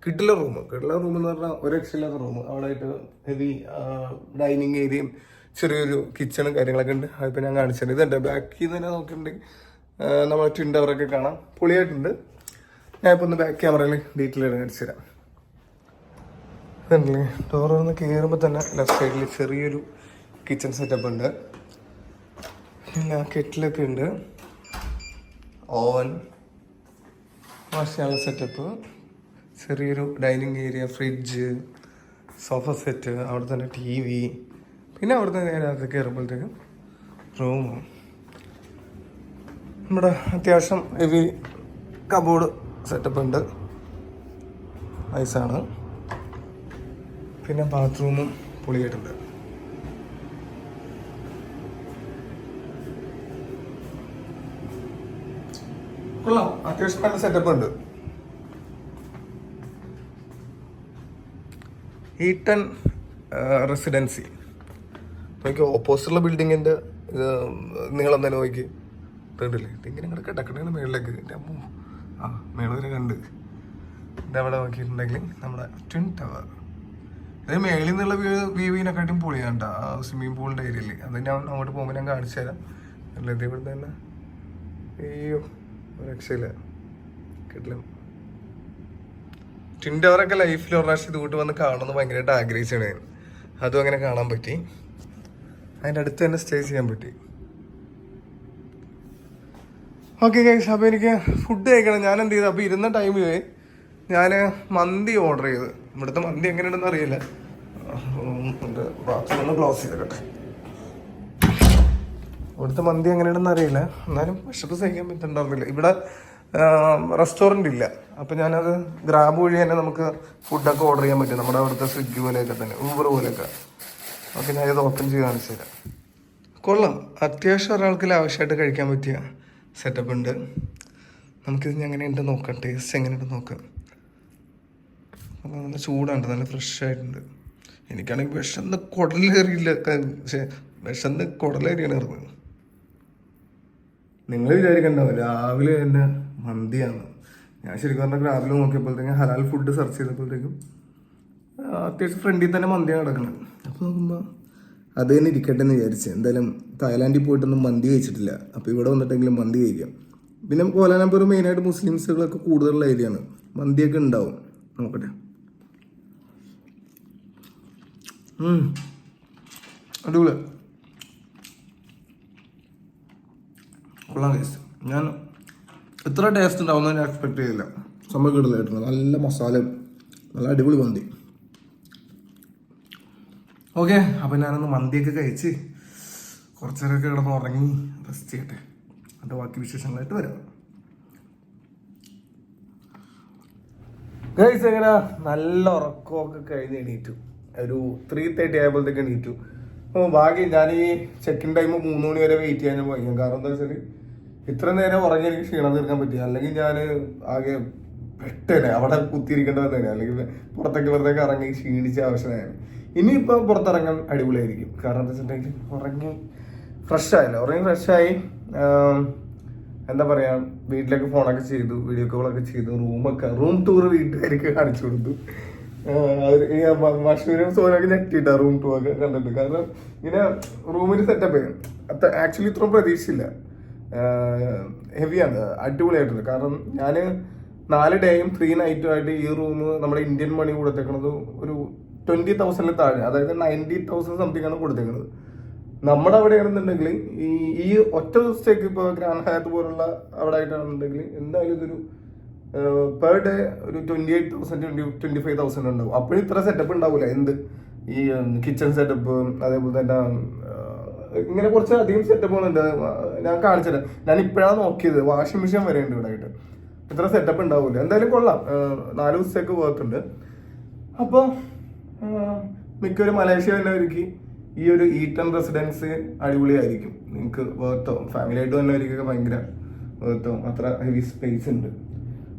കിട്ടില്ല റൂം എന്ന് പറഞ്ഞാൽ ഒരു രക്ഷയില്ലാത്ത റൂം. അവിടെ ആയിട്ട് ഹെവി ഡൈനിങ് ഏരിയയും ചെറിയൊരു കിച്ചണും കാര്യങ്ങളൊക്കെ ഉണ്ട്. അതിപ്പോൾ ഞാൻ കാണിച്ചത് ഇതുണ്ട്. ബാക്കിൽ തന്നെ നോക്കിയിട്ടുണ്ടെങ്കിൽ നമ്മൾ ട്വിൻ ടവറൊക്കെ കാണാം, പൊളിയായിട്ടുണ്ട്. ഞാനിപ്പോൾ ഒന്ന് ബാക്ക് ക്യാമറയിൽ ഡീറ്റെയിൽ ആയിട്ട് കാണിച്ചു തരാം. ഇതുണ്ടല്ലേ, ഡോറൊന്ന് കയറുമ്പോൾ തന്നെ ലെഫ്റ്റ് സൈഡിൽ ചെറിയൊരു കിച്ചൺ സെറ്റപ്പ് ഉണ്ട്. പിന്നെ കെറ്റിലൊക്കെ ഉണ്ട്, ഓവൻ, വാഷ് സെറ്റപ്പ്, ചെറിയൊരു dining area, fridge, sofa set, അവിടെ തന്നെ TV. പിന്നെ അവിടെ തന്നെ അതിനകത്ത് കയറുമ്പോഴത്തേക്കും റൂം. നമ്മുടെ അത്യാവശ്യം ഹെവി കബോർഡ് സെറ്റപ്പ് ഉണ്ട്, നൈസാണ്. പിന്നെ ബാത്റൂമും പൊളിയായിട്ടുണ്ട്. കൊള്ളാം, അത്യാവശ്യം നല്ല സെറ്റപ്പ് ഉണ്ട്. ഈട്ടൺ റെസിഡൻസി നോക്കി, ഓപ്പോസിറ്റുള്ള ബിൽഡിങ്ങിൻ്റെ നീളം തന്നെ നോക്കി തേടില്ലേ, ഇതിങ്ങനെ ഇങ്ങനെ കിടക്കണ മേളിലേക്ക്. ആ മേള് വരെ കണ്ട് ഇതവിടെ നോക്കിയിട്ടുണ്ടെങ്കിൽ നമ്മുടെ ട്വിൻ ടവർ. ഇത് മേളിൽ നിന്നുള്ള വ്യൂവിനെക്കാട്ടും പൊളിയാണ് കേട്ടോ, ആ സ്വിമ്മിങ് പൂളിൻ്റെ ഏരിയയിൽ. അത് ഞാൻ അങ്ങോട്ട് പോകുമ്പോൾ ഞാൻ കാണിച്ചു തരാം. അല്ലാതെ ഇവിടെ തന്നെ അയ്യോ രക്ഷയില്ല, കിട്ടില്ല. ട്വിൻ ടവറൊക്കെ ലൈഫിൽ ഒരു പ്രാവശ്യം ഇതുകൂട്ട് വന്ന് കാണുമെന്ന് ഭയങ്കരമായിട്ട് ആഗ്രഹിച്ചാണ് ഞാൻ. അതും അങ്ങനെ കാണാൻ പറ്റി. അതിൻ്റെ അടുത്ത് തന്നെ സ്റ്റേ ചെയ്യാൻ പറ്റി. ഓക്കെ ഗൈസ്, അപ്പോൾ എനിക്ക് ഫുഡ് കഴിക്കണം. ഞാൻ എന്ത് ചെയ്തു, അപ്പോൾ ഇരുന്ന ടൈമിൽ ഞാൻ മന്തി ഓർഡർ ചെയ്ത്. ഇവിടുത്തെ മന്തി എങ്ങനെയുണ്ടെന്ന് അറിയില്ല. ബാത്റൂം ക്ലോസ് ചെയ്തേക്കട്ടെ. ഇവിടുത്തെ മന്തി എങ്ങനെയുണ്ടെന്ന് അറിയില്ല, എന്നാലും വിശപ്പ് സഹിക്കാൻ പറ്റുന്നുണ്ടായിരുന്നില്ല. ഇവിടെ റെസ്റ്റോറൻ്റ് ഇല്ല. അപ്പോൾ ഞാനത് ഗ്രാബ് വഴി തന്നെ നമുക്ക് ഫുഡൊക്കെ ഓർഡർ ചെയ്യാൻ പറ്റും, നമ്മുടെ അവിടുത്തെ സ്വിഗ്ഗി പോലെയൊക്കെ തന്നെ, ഊബർ പോലെയൊക്കെ. ഓക്കെ, ഞാനിത് ഓപ്പൺ ചെയ്ത് കാണിച്ചു തരാം. കൊള്ളാം, അത്യാവശ്യം ഒരാൾക്ക് ആവശ്യമായിട്ട് കഴിക്കാൻ പറ്റിയ സെറ്റപ്പ് ഉണ്ട്. നമുക്കിത് എങ്ങനെയുണ്ട് നോക്കാം, ടേസ്റ്റ് എങ്ങനെയുണ്ട് നോക്കാം. അപ്പോൾ നല്ല ചൂടാണ്, നല്ല ഫ്രഷ് ആയിട്ടുണ്ട്. എനിക്കാണെങ്കിൽ വിഷന്ന് കുടലേറിയില്ല, വിഷന്ന് കുടലേറിയാണ് ഇറങ്ങുന്നത്. നിങ്ങൾ വിചാരിക്കണ്ടാവും രാവിലെ തന്നെ മന്തിയാണ്. ഞാൻ ശരിക്കും പറഞ്ഞാൽ രാവിലെ നോക്കിയപ്പോഴത്തേക്കും ഹലാൽ ഫുഡ് സെർച്ച് ചെയ്തപ്പോഴത്തേക്കും അത്യാവശ്യം ഫ്രണ്ടിൽ തന്നെ മന്തിയാണ് കിടക്കുന്നത്. അപ്പോൾ നോക്കുമ്പോൾ അത് തന്നെ ഇരിക്കട്ടെ എന്ന് വിചാരിച്ചു. എന്തായാലും തായ്ലാൻഡിൽ പോയിട്ടൊന്നും മന്തി കഴിച്ചിട്ടില്ല, അപ്പോൾ ഇവിടെ വന്നിട്ടെങ്കിലും മന്തി കഴിക്കാം. പിന്നെ കോലാലംപൂർ മെയിനായിട്ട് മുസ്ലിംസുകളൊക്കെ കൂടുതലുള്ള ഏരിയയാണ്, മന്തിയൊക്കെ ഉണ്ടാവും. നോക്കട്ടെ. അടിപൊളി, കൊള്ളാം ടേസ്റ്റ്. ഞാൻ ഇത്ര ടേസ്റ്റ് ഉണ്ടാവുമെന്ന് ഞാൻ എക്സ്പെക്ട് ചെയ്തില്ല. സംഭവം കിടലായിട്ടുണ്ട്, നല്ല മസാല, നല്ല അടിപൊളി മന്തി. ഓക്കെ, അപ്പം ഞാനൊന്ന് മന്തിയൊക്കെ കഴിച്ച് കുറച്ച് നേരമൊക്കെ കിടന്ന് ഉറങ്ങി റെസ്റ്റ് ചെയ്യട്ടെ. അതിൻ്റെ ബാക്കി വിശേഷങ്ങളായിട്ട് വരാം. ഗൈസ്, എങ്ങനെ നല്ല ഉറക്കമൊക്കെ കഴിഞ്ഞ് എണീറ്റു. ഒരു 3:30 ആയപ്പോഴത്തേക്ക് എണീറ്റു. അപ്പോൾ ഭാഗ്യം ഞാൻ ഈ ചെക്കിൻ ടൈം 3 മണി വരെ വെയിറ്റ് ചെയ്യാൻ പോയി. കാരണം എന്താ വെച്ചാൽ ഇത്ര നേരം ഉറങ്ങി എനിക്ക് ക്ഷീണം തീർക്കാൻ പറ്റില്ല. അല്ലെങ്കിൽ ഞാൻ ആകെ പെട്ടേനെ അവിടെ കുത്തിയിരിക്കേണ്ടി വന്നേനെ. അല്ലെങ്കിൽ പുറത്തേക്ക് ഇറങ്ങി ക്ഷീണിച്ച ആവശ്യമായാണ്. ഇനിയിപ്പോൾ പുറത്തിറങ്ങാൻ അടിപൊളിയായിരിക്കും. കാരണം എന്താ വെച്ചിട്ടുണ്ടെങ്കിൽ ഉറങ്ങി ഫ്രഷായി എന്താ പറയുക, വീട്ടിലേക്ക് ഫോണൊക്കെ ചെയ്തു, വീഡിയോ കോളൊക്കെ ചെയ്തു, റൂം ടൂർ വീട്ടുകാർക്ക് കാണിച്ചു കൊടുത്തു. മഷൂരും സോനൊക്കെ ഞെട്ടിയിട്ടാ റൂം ടൂർ ഒക്കെ കണ്ടിട്ട്. കാരണം ഇങ്ങനെ റൂമിന് സെറ്റപ്പ് ചെയ്യും. ആക്ച്വലി ഇത്രയും പ്രതീക്ഷയില്ല, ഹെവിയാണ്, അടിപൊളിയായിട്ടുണ്ട്. കാരണം ഞാൻ 4 ഡേയും 3 നൈറ്റും ആയിട്ട് ഈ റൂം നമ്മുടെ ഇന്ത്യൻ മണി കൊടുത്തേക്കുന്നത് ഒരു 20,000 താഴെ, അതായത് 90,000 സംതിങ് ആണ് കൊടുത്തേക്കുന്നത്. നമ്മുടെ അവിടെ ആണെന്നുണ്ടെങ്കിൽ ഈ ഒറ്റ ദിവസത്തേക്ക് ഇപ്പോൾ ഗ്രാൻഡ് ഹയാത്ത് പോലുള്ള അവിടെ ആയിട്ടാണെന്നുണ്ടെങ്കിൽ എന്തായാലും ഇതൊരു പെർ ഡേ ഒരു 28,000-25,000 ഉണ്ടാവും. അപ്പോഴും ഇത്ര സെറ്റപ്പ് ഉണ്ടാവില്ല. ഈ കിച്ചൺ സെറ്റപ്പ്, അതേപോലെ തന്നെ ഇങ്ങനെ കുറച്ച് അധികം സെറ്റപ്പുകളുണ്ട്. ഞാൻ കാണിച്ചത്, ഞാൻ ഇപ്പോഴാണ് നോക്കിയത്, വാഷിംഗ് മെഷീൻ വരെ ഉണ്ട് ഇവിടെ ആയിട്ട്. ഇത്ര സെറ്റപ്പ് ഉണ്ടാവില്ല. എന്തായാലും കൊള്ളാം, 4 ദിവസത്തേക്ക് പോകത്തുണ്ട്. അപ്പോൾ മിക്കവരും മലേഷ്യ വന്നവർക്ക് ഈ ഒരു ഈട്ടൺ റെസിഡൻസ് അടിപൊളിയായിരിക്കും. നിങ്ങൾക്ക് വേർത്താവും, ഫാമിലി ആയിട്ട് വന്നവർക്കൊക്കെ ഭയങ്കര വേർത്താവും, അത്ര ഹെവി സ്പേസ് ഉണ്ട്.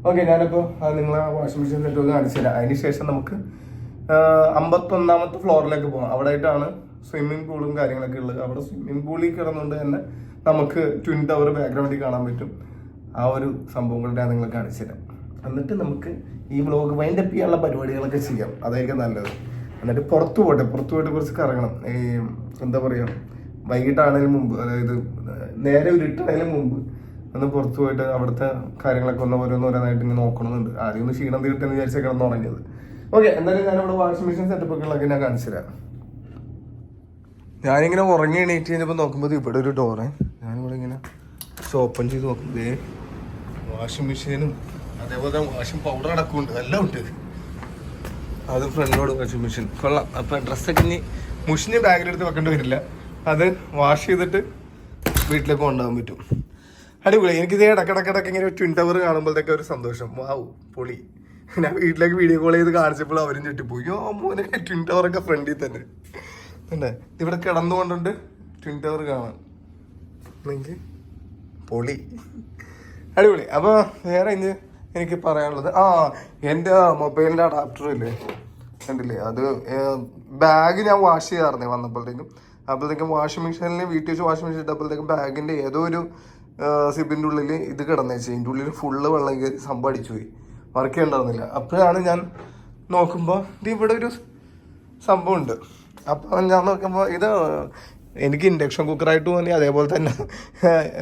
ഓക്കെ, ഞാനിപ്പോൾ നിങ്ങളെ വാഷിംഗ് മെഷീൻ സെറ്റൊക്കെ കാണിച്ചു തരാം. അതിന് ശേഷം നമുക്ക് 51ാമത്തെ ഫ്ലോറിലേക്ക് പോകാം. അവിടെ ആയിട്ടാണ് സ്വിമ്മിംഗ് പൂളും കാര്യങ്ങളൊക്കെ ഉള്ളത്. അവിടെ സ്വിമ്മിംഗ് പൂളിൽ കിടന്നുകൊണ്ട് തന്നെ നമുക്ക് ട്വിൻ ടവർ ബാക്ക്ഗ്രൗണ്ടിൽ കാണാൻ പറ്റും. ആ ഒരു സംഭവം കൂടെ ഞാൻ നിങ്ങളെ കാണിച്ചു തരാം. എന്നിട്ട് നമുക്ക് ഈ വ്ലോഗ് വൈൻഡപ്പ് ചെയ്യാനുള്ള പരിപാടികളൊക്കെ ചെയ്യാം, അതായിരിക്കും നല്ലത്. എന്നിട്ട് പുറത്തു പോയിട്ട് കുറച്ച് കറങ്ങണം. ഈ എന്താ പറയുക, വൈകിട്ടാണതിന് മുമ്പ്, അതായത് നേരെ ഇരുട്ടാണതിന് മുമ്പ് ഒന്ന് പുറത്തു പോയിട്ട് അവിടുത്തെ കാര്യങ്ങളൊക്കെ ഓരോന്നായിട്ട് ഇങ്ങനെ നോക്കണമെന്നുണ്ട്. ആദ്യം ഒന്ന് ക്ഷീണം തീർത്തെന്ന് വിചാരിച്ചാൽ കിടന്ന് തുടങ്ങിയത്. ഓക്കെ, എന്തായാലും ഞാനിവിടെ വാഷിംഗ് മെഷീൻ സെറ്റപ്പൊക്കെ ഞാൻ കാണിച്ചു തരാം. ഞാനിങ്ങനെ ഉറങ്ങി എണീറ്റ് കഴിഞ്ഞപ്പോൾ നോക്കുമ്പോൾ ഇവിടെ ഒരു ഡോറ്, ഞാനിവിടെ ഇങ്ങനെ ഓപ്പൺ ചെയ്ത് നോക്കുമ്പോൾ വാഷിംഗ് മെഷീനും അതേപോലെ വാഷിംഗ് പൗഡർ അടക്കമുണ്ട്, എല്ലാം ഉണ്ട്. അത് ഫ്രണ്ടിലോട് വാഷിംഗ് മെഷീൻ കൊള്ളാം. അപ്പം ഡ്രസ്സൊക്കെ ഇനി മുഷിന് ബാഗിലെടുത്ത് വെക്കേണ്ടി വരില്ല, അത് വാഷ് ചെയ്തിട്ട് വീട്ടിലേക്ക് കൊണ്ടുപോകാൻ പറ്റും. അടിപൊളി. എനിക്കിത് ഇടക്കിടക്കിടക്ക് ഇങ്ങനെ ട്വിൻ ടവർ കാണുമ്പോഴത്തേക്ക് ഒരു സന്തോഷം, വാവ് പൊളി. ഞാൻ വീട്ടിലേക്ക് വീഡിയോ കോൾ ചെയ്ത് കാണിച്ചപ്പോൾ അവരും ചുറ്റിപ്പോയി, മോനെ ട്വിൻ ടവറൊക്കെ ഫ്രണ്ടിൽ തന്നെ ഉണ്ട്. ഇവിടെ കിടന്നുകൊണ്ടുണ്ട് ട്വിൻ ടവർ കാണാൻ, എനിക്ക് പൊളി, അടിപൊളി. അപ്പോൾ വേറെ എനിക്ക് പറയാനുള്ളത്, എൻ്റെ മൊബൈലിൻ്റെ അഡാപ്റ്റർ ഇല്ലേ, കണ്ടില്ലേ, അത് ബാഗ് ഞാൻ വാഷ് ചെയ്യാറുണ്ടേ അപ്പോഴത്തേക്കും വാഷിംഗ് മെഷീനിൽ വീട്ടിൽ വെച്ച് വാഷിംഗ് മെഷീൻ ഇട്ടപ്പോഴത്തേക്കും ബാഗിൻ്റെ ഏതോ ഒരു സിബിൻ്റെ ഉള്ളിൽ ഇത് കിടന്നേച്ച്, ഇതിൻ്റെ ഉള്ളിൽ ഫുള്ള് വെള്ളം കയറി സംഭവം അടിച്ചു പോയി, വർക്ക് ചെയ്യണ്ടായിരുന്നില്ല. അപ്പോഴാണ് ഞാൻ നോക്കുമ്പോൾ ഇവിടെ ഒരു സംഭവം ഉണ്ട്. അപ്പോൾ ഞാൻ നോക്കുമ്പോൾ ഇത് എനിക്ക് ഇൻഡക്ഷൻ കുക്കറായിട്ട് തോന്നി. അതേപോലെ തന്നെ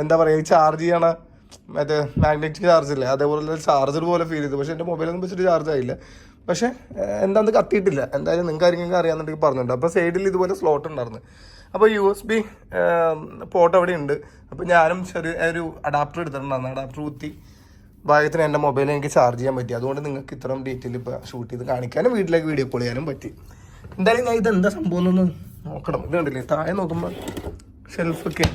എന്താ പറയുക, ചാർജ് ചെയ്യണ മറ്റേ മാഗ്നറ്റിക് ചാർജ് ഇല്ലേ, അതേപോലെ ചാർജർ പോലെ ഫീൽ ചെയ്തു. പക്ഷേ എൻ്റെ മൊബൈലൊന്നും വെച്ചിട്ട് ചാർജ് ആയില്ല. പക്ഷേ എന്താണെന്ന് കത്തിയിട്ടില്ല. എന്തായാലും നിങ്ങൾക്ക് ആരെങ്കിലും അറിയാമെന്നുണ്ടെങ്കിൽ പറഞ്ഞിട്ടുണ്ട്. അപ്പോൾ സൈഡിൽ ഇതുപോലെ സ്ലോട്ട് ഉണ്ടായിരുന്നു. അപ്പോൾ USB പോർട്ട് അവിടെ ഉണ്ട്. അപ്പോൾ ഞാനും ചെറിയ ഒരു അഡാപ്റ്റർ എടുത്തിട്ടുണ്ടായിരുന്നു. അഡാപ്റ്റർ കുത്തി ഭാഗത്തിന് എൻ്റെ മൊബൈലിൽ എനിക്ക് ചാർജ് ചെയ്യാൻ പറ്റി. അതുകൊണ്ട് നിങ്ങൾക്ക് ഇത്രയും ഡീറ്റെയിൽ ഇപ്പോൾ ഷൂട്ട് ചെയ്ത് കാണിക്കാനും വീട്ടിലേക്ക് വീഡിയോ കോൾ ചെയ്യാനും പറ്റി. എന്തായാലും ഞാൻ ഇതെന്താ സംഭവം എന്നൊന്ന് നോക്കണം. ഇത് കണ്ടില്ലേ, താഴെ നോക്കുമ്പോൾ ഷെൽഫൊക്കെ,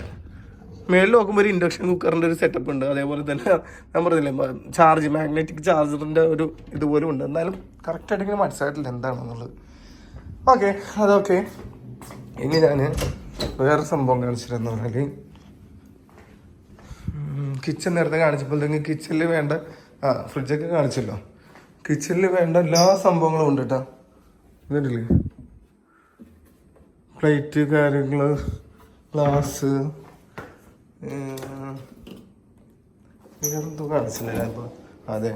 മേളിൽ നോക്കുമ്പോൾ ഒരു ഇൻഡക്ഷൻ കുക്കറിൻ്റെ ഒരു സെറ്റപ്പ് ഉണ്ട്. അതേപോലെ തന്നെ ഞാൻ പറഞ്ഞില്ലേ ചാർജ്, മാഗ്നറ്റിക് ചാർജറിൻ്റെ ഒരു ഇതുപോലും ഉണ്ട്. എന്നാലും കറക്റ്റായിട്ട് ഇങ്ങനെ മനസ്സിലായിട്ടില്ല എന്താണെന്നുള്ളത്. ഓക്കെ, അതൊക്കെ. ഇനി ഞാൻ വേറെ സംഭവം കാണിച്ചിരുന്നു പറഞ്ഞാൽ, കിച്ചൺ നേരത്തെ കാണിച്ചപ്പോഴത്തേക്ക് കിച്ചണിൽ വേണ്ട ഫ്രിഡ്ജൊക്കെ കാണിച്ചല്ലോ. കിച്ചണിൽ വേണ്ട എല്ലാ സംഭവങ്ങളും ഉണ്ട് കേട്ടോ. ഇതുണ്ടല്ലേ, പ്ലേറ്റ്, കാര്യങ്ങൾ, ഗ്ലാസ്, വേറെന്തോ കാണിച്ചില്ല ഇപ്പോൾ. അതെ,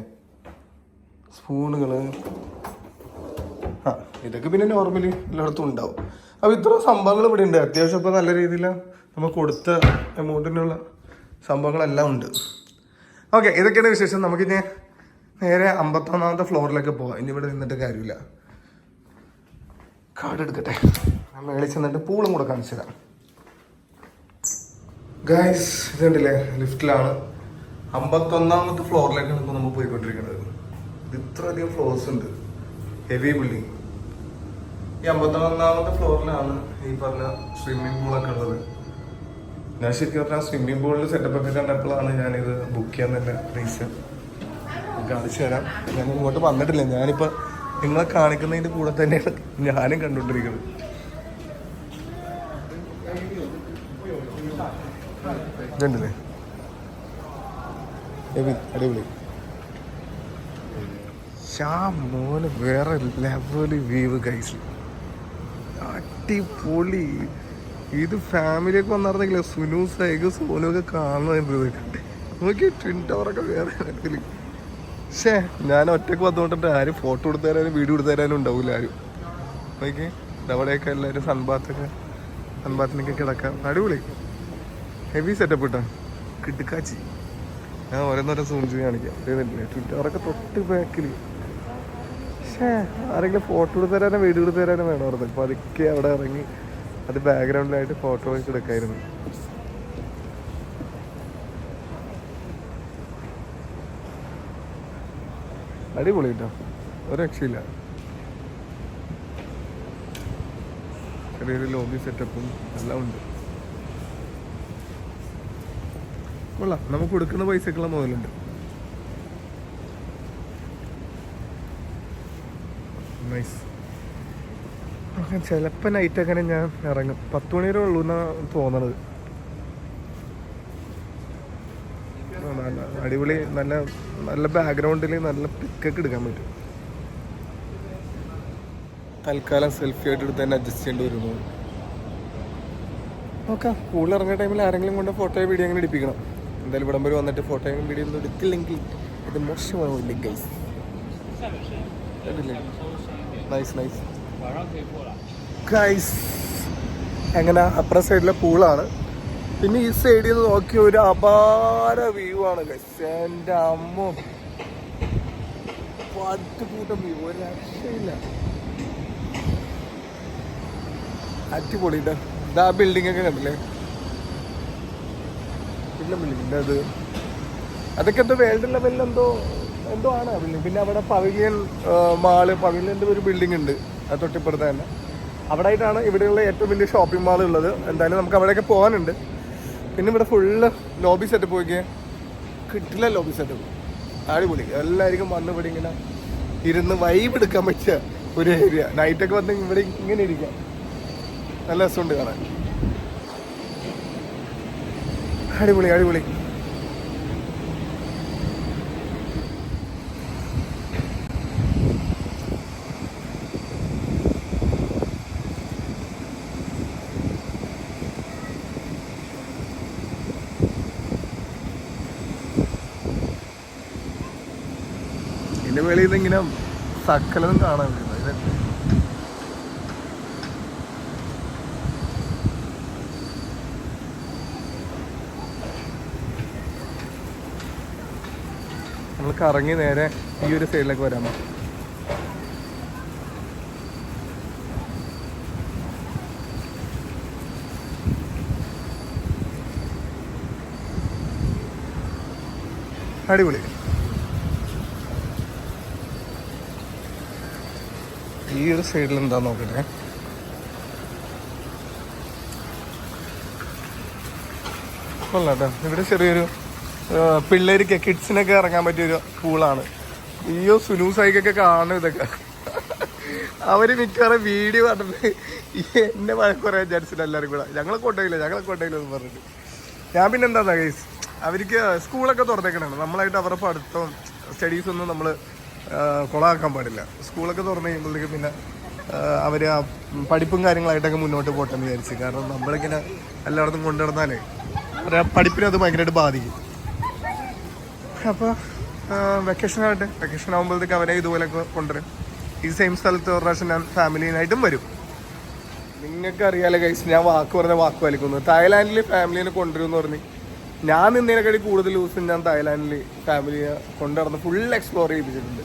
സ്പൂണുകൾ, ഇതൊക്കെ പിന്നെ നോർമലി എല്ലായിടത്തും ഉണ്ടാവും. അപ്പോൾ ഇത്ര സംഭവങ്ങൾ ഇവിടെ ഉണ്ട്. അത്യാവശ്യം ഇപ്പോൾ നല്ല രീതിയിൽ നമ്മൾ കൊടുത്ത എമൗണ്ടിനുള്ള സംഭവങ്ങളെല്ലാം ഉണ്ട്. ഓക്കെ, ഇതൊക്കെയാണ് വിശേഷം. നമുക്കിനി നേരെ 51ാമത്തെ ഫ്ലോറിലേക്ക് പോവാം. ഇനി ഇവിടെ നിന്നിട്ട് കാര്യമില്ല. കാർഡ് എടുക്കട്ടെ, ഞാൻ മേളിൽ ചെന്നിട്ട് പൂളും കൂടെ കാണിച്ചു തരാം. ഗൈസ്, ഇതുണ്ടല്ലേ, ലിഫ്റ്റിലാണ്. 51ാമത്തെ ഫ്ലോറിലേക്കാണ് ഇപ്പോൾ നമ്മൾ പോയിക്കൊണ്ടിരിക്കുന്നത്. ഇത് ഇത്രയധികം ഫ്ലോർസ് ഉണ്ട്, ഹെവി ബിൽഡിങ്. ഈ 51ാമത്തെ ഫ്ലോറിലാണ് ഈ പറഞ്ഞ സ്വിമ്മിംഗ് പൂളൊക്കെ ഉള്ളത്. ഞാൻ ശരിക്കും പറഞ്ഞാൽ സ്വിമ്മിംഗ് പൂളിൽ സെറ്റപ്പൊക്കെ കണ്ടപ്പോഴാണ് ഞാനിത് ബുക്ക് ചെയ്യാൻ തന്നെ റീസൺ. കാണിച്ചു തരാം. ഞാൻ ഇങ്ങോട്ട് വന്നിട്ടില്ല. ഞാനിപ്പോൾ നിങ്ങളെ കാണിക്കുന്നതിൻ്റെ കൂടെ തന്നെയാണ് ഞാനും കണ്ടുകൊണ്ടിരിക്കുന്നത്. ഇതുണ്ടല്ലേ, അടിപൊളി. മോന് വേറെ ലെവല് വ്യൂ ഗൈസ്, അടിപൊളി. ഇത് ഫാമിലിയൊക്കെ വന്നിരുന്നെങ്കിലേ സുനു, സൈഗു, സോനുവൊക്കെ കാണുന്നത്. നോക്കി ട്വിൻ ടവറൊക്കെ വേറെ തരത്തിൽ. പക്ഷേ ഞാൻ ഒറ്റയ്ക്ക് വന്നുകൊണ്ടിട്ട് ആരും ഫോട്ടോ എടുത്തു തരാനും വീഡിയോ എടുത്തു തരാനും ഉണ്ടാവില്ല ആരും. നോക്കി അവിടെയൊക്കെ എല്ലാവരും സൺബാത്തിനൊക്കെ കിടക്കാം. അടിപൊളി ഹെവി സെറ്റപ്പ് ഇട്ടാ, കിടുക്കാച്ചി. ഞാൻ ഓരോന്നോരോ സൂം ചെയ്ത് കാണിക്കാം. ട്വിൻ ടവറൊക്കെ തൊട്ട് ബാക്കിൽ. പക്ഷേ ആരെങ്കിലും ഫോട്ടോ എടുത്ത് തരാനും വീഡിയോ എടുത്ത് തരാനും വേണമായിരുന്നു. അപ്പോൾ അതൊക്കെ അവിടെ ഇറങ്ങി അത് ബാക്ക്ഗ്രൗണ്ടിലായിട്ട് ഫോട്ടോ ഒക്കെ എടുക്കായിരുന്നു. അടിപൊളി കേട്ടോ, ഒരു രക്ഷയില്ല. ചെറിയൊരു ലോബി സെറ്റപ്പും എല്ലാം ഉണ്ട്. കൊള്ളാം, നമുക്ക് കൊടുക്കുന്ന പൈസക്കുള്ള മുതലുണ്ട്. നൈസ്. ചിലപ്പോൾ നൈറ്റ് അങ്ങനെ ഞാൻ ഇറങ്ങും. 10 മണി വരെ ഉള്ളൂ എന്നാണ് തോന്നണത്. അടിപൊളി, നല്ല നല്ല ബാക്ക്ഗ്രൗണ്ടിൽ നല്ല പിക്കൊക്കെ എടുക്കാൻ പറ്റും. തൽക്കാലം സെൽഫി ആയിട്ട് എടുത്ത് തന്നെ അഡ്ജസ്റ്റ് ചെയ്യേണ്ടി വരുന്നു. നോക്കാം, കൂടുതൽ ഇറങ്ങുന്ന ടൈമിൽ ആരെങ്കിലും കൊണ്ട് ഫോട്ടോയോ വീഡിയോ അങ്ങനെ എടുപ്പിക്കണം. എന്തായാലും ഇവിടം വരെ വന്നിട്ട് ഫോട്ടോയും വീഡിയോ ഒന്നും എടുക്കില്ലെങ്കിൽ ഇത് മോശമാവില്ല ഗൈസ്. Nice nice guys. അങ്ങനെ അപ്പുറ സൈഡിലെ പൂളാണ്. പിന്നെ ഈ സൈഡിൽ നിന്ന് നോക്കിയ ഒരു അപാര വ്യൂ ആണ് ഗൈസ്. എൻ്റെ അമ്മ, പട്ടുകൂട്ടം വ്യൂ, ഒരു രക്ഷയില്ല. അടിപൊളിട്ടാ. ഇതാ ബിൽഡിംഗ് ഒക്കെ കണ്ടില്ലേ, ഇല്ല ബിൽഡിംഗ് അത്, അതൊക്കെ എന്തോ വേൾഡ് ലെവലിൽ എന്തോ ആണ് ബിൽഡിംഗ്. പിന്നെ അവിടെ പവിലിയൻ പവിലിയൻ്റെ ഒരു ബിൽഡിംഗ് ഉണ്ട്, അത് തൊട്ടിപ്പുറത്ത് തന്നെ. അവിടെ ആയിട്ടാണ് ഇവിടെയുള്ള ഏറ്റവും വലിയ ഷോപ്പിംഗ് മാൾ ഉള്ളത്. എന്തായാലും നമുക്ക് അവിടെയൊക്കെ പോകാനുണ്ട്. പിന്നെ ഇവിടെ ഫുള്ള് ലോബി സെറ്റപ്പ് നോക്കിയാൽ കിട്ടില്ല. ലോബി സെറ്റപ്പ് അടിപൊളി. എല്ലാവർക്കും വന്ന് ഇവിടെ ഇങ്ങനെ ഇരുന്ന് വൈബ് എടുക്കാൻ പറ്റിയ ഒരു ഏരിയ. നൈറ്റൊക്കെ വന്ന് ഇവിടെ ഇങ്ങനെ ഇരിക്കാം, നല്ല രസമുണ്ട് കാണാൻ. അടിപൊളി അടിപൊളി. ഇതിന്റെ വെളിയിൽ നിന്ന് ഇങ്ങനെ സകലതും കാണാൻ പറ്റുന്നത്. നമ്മൾ കറങ്ങി നേരെ ഈ ഒരു സൈഡിലേക്ക് വരാൻ പറ്റും. അടിപൊളി. ഈ ഒരു സൈഡിൽ എന്താ നോക്കട്ടെ. കൊള്ളാട്ടോ. ഇവിടെ ചെറിയൊരു പിള്ളേർക്ക് കിഡ്സിനൊക്കെ ഇറങ്ങാൻ പറ്റിയൊരു പൂളാണ്. അയ്യോ സുനൂസായിക്കൊക്കെ കാണും ഇതൊക്കെ. അവര് മിക്കവാറും വീഡിയോ കണ്ടിട്ട് എന്നെ പറയാൻ വിചാരിച്ചില്ല എല്ലാവരും കൂടെ. ഞങ്ങളെ കൊണ്ടുപോയില്ല എന്ന് പറഞ്ഞിട്ട്. ഞാൻ പിന്നെ എന്താ ഗൈസ്, അവർക്ക് സ്കൂളൊക്കെ തുറന്നേക്കണാണ്. നമ്മളായിട്ട് അവരുടെ പഠിത്തം സ്റ്റഡീസൊന്നും നമ്മൾ കൊളാക്കാൻ പാടില്ല. സ്കൂളൊക്കെ തുറന്നു കഴിയുമ്പോഴത്തേക്ക് പിന്നെ അവർ ആ പഠിപ്പും കാര്യങ്ങളായിട്ടൊക്കെ മുന്നോട്ട് പോട്ടെ എന്ന് വിചാരിച്ചു. കാരണം നമ്മളിങ്ങനെ എല്ലായിടത്തും കൊണ്ടുനടന്നാലേ പഠിപ്പിനെ അത് ഭയങ്കരമായിട്ട് ബാധിക്കും. അപ്പോൾ വെക്കേഷൻ ആകുമ്പോഴത്തേക്ക് അവരെ ഇതുപോലെയൊക്കെ കൊണ്ടുവരും. ഈ സെയിം സ്ഥലത്ത് ഒരു പ്രാവശ്യം ഞാൻ ഫാമിലീനായിട്ടും വരും. നിങ്ങൾക്ക് അറിയാലോ ഗൈസ്, ഞാൻ വാക്ക് പാലിക്കുന്നു. തായ്ലാൻഡിൽ ഫാമിലീനെ കൊണ്ടുവരുമെന്ന് പറഞ്ഞ് ഞാൻ നിന്നതിനെക്കാട്ടി കൂടുതൽ ദിവസം ഞാൻ തായ്ലാൻഡിൽ ഫാമിലിയെ കൊണ്ടുനടന്ന് ഫുൾ എക്സ്പ്ലോർ ചെയ്യിപ്പിച്ചിട്ടുണ്ട്.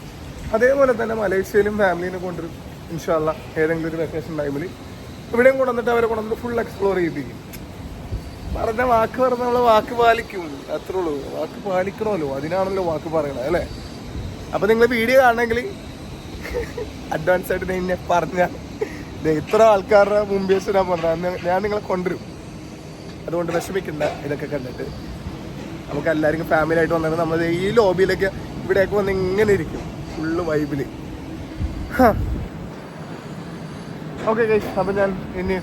അതേപോലെ തന്നെ മലേഷ്യയിലും ഫാമിലീനെ കൊണ്ടുവരും ഇൻഷാ അല്ലാ. ഏതെങ്കിലും ഒരു വെക്കേഷൻ ടൈമിൽ ഇവിടെയും കൊണ്ടുവന്നിട്ട് അവരെ കൊണ്ടുവന്നിട്ട് ഫുൾ എക്സ്പ്ലോർ ചെയ്യിപ്പിക്കും. വാക്ക് നമ്മൾ വാക്ക് പാലിക്കും, അത്രേ ഉള്ളൂ. വാക്ക് പാലിക്കണമല്ലോ, അതിനാണല്ലോ വാക്ക് പറയണത് അല്ലേ. അപ്പം നിങ്ങൾ വീഡിയോ കാണണമെങ്കിൽ അഡ്വാൻസ് ആയിട്ട് ഞാൻ പറഞ്ഞാൽ ഇത്ര ആൾക്കാരുടെ മുമ്പ് ഞാൻ പറഞ്ഞ ഞാൻ നിങ്ങളെ കൊണ്ടുവരും. അതുകൊണ്ട് വിഷമിക്കണ്ട. ഇതൊക്കെ കണ്ടിട്ട് നമുക്ക് എല്ലാവർക്കും ഫാമിലി ആയിട്ട് വന്നിട്ട് നമ്മൾ ഈ ലോബിയിലൊക്കെ ഇവിടെയൊക്കെ വന്ന് ഇങ്ങനെ ഇരിക്കും ഫുള്ള് വൈബില്. ഓക്കെ ഗൈസ്, അപ്പം ഞാൻ ഇനി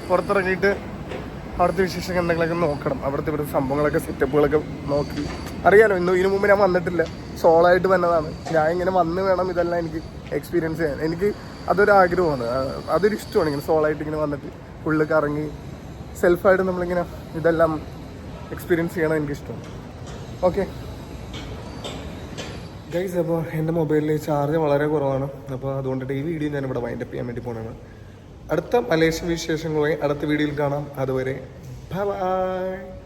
പുറത്തിറങ്ങിയിട്ട് അവിടുത്തെ വിശേഷം എന്തെങ്കിലുമൊക്കെ നോക്കണം. ഇവിടുത്തെ സംഭവങ്ങളൊക്കെ സെറ്റപ്പുകളൊക്കെ നോക്കി അറിയാലോ. ഇതിനു മുമ്പ് ഞാൻ വന്നിട്ടില്ല, സോളോ ആയിട്ട് വന്നതാണ്. ഞാൻ ഇങ്ങനെ വന്ന് വേണം ഇതെല്ലാം എനിക്ക് എക്സ്പീരിയൻസ് ചെയ്യാൻ. എനിക്ക് അതൊരു ആഗ്രഹമാണ്, അതൊരു ഇഷ്ടമാണ്. ഇങ്ങനെ സോളോ ആയിട്ട് ഇങ്ങനെ വന്നിട്ട് ഫുള്ള് കറങ്ങി സെൽഫായിട്ട് നമ്മളിങ്ങനെ ഇതെല്ലാം എക്സ്പീരിയൻസ് ചെയ്യണം എനിക്കിഷ്ടമാണ്. ഓക്കെ ഗൈസ്, അപ്പോൾ എൻ്റെ മൊബൈലിൽ ചാർജ് വളരെ കുറവാണ്. അപ്പോൾ അതുകൊണ്ടിട്ട് ഈ വീഡിയോ ഞാനിവിടെ വൈൻഡപ്പ് ചെയ്യാൻ വേണ്ടി പോകുന്നതാണ്. അടുത്ത മലേഷ്യൻ വിശേഷങ്ങളുമായി അടുത്ത വീഡിയോയിൽ കാണാം. അതുവരെ ബൈ.